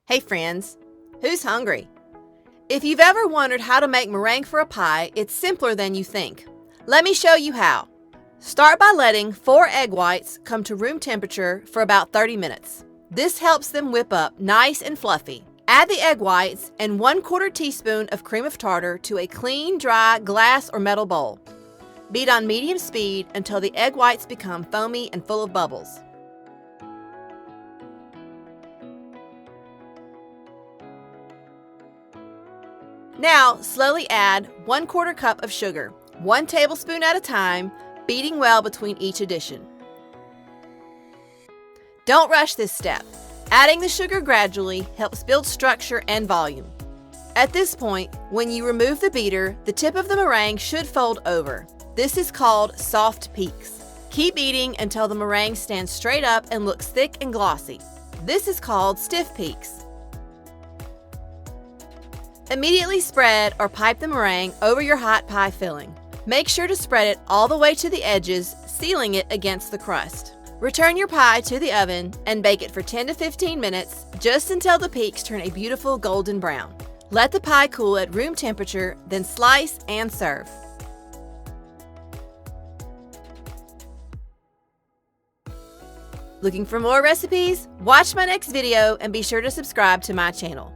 Hey friends, who's hungry? If you've ever wondered how to make meringue for a pie, it's simpler than you think. Let me show you how. Start by letting 4 egg whites come to room temperature for about 30 minutes. This helps them whip up nice and fluffy. Add the egg whites and 1/4 teaspoon of cream of tartar to a clean, dry glass or metal bowl. Beat on medium speed until the egg whites become foamy and full of bubbles. Now, slowly add 1/4 cup of sugar, 1 tablespoon at a time, beating well between each addition. Don't rush this step. Adding the sugar gradually helps build structure and volume. At this point, when you remove the beater, the tip of the meringue should fold over. This is called soft peaks. Keep beating until the meringue stands straight up and looks thick and glossy. This is called stiff peaks. Immediately spread or pipe the meringue over your hot pie filling. Make sure to spread it all the way to the edges, sealing it against the crust. Return your pie to the oven and bake it for 10 to 15 minutes, just until the peaks turn a beautiful golden brown. Let the pie cool at room temperature, then slice and serve. Looking for more recipes? Watch my next video and be sure to subscribe to my channel.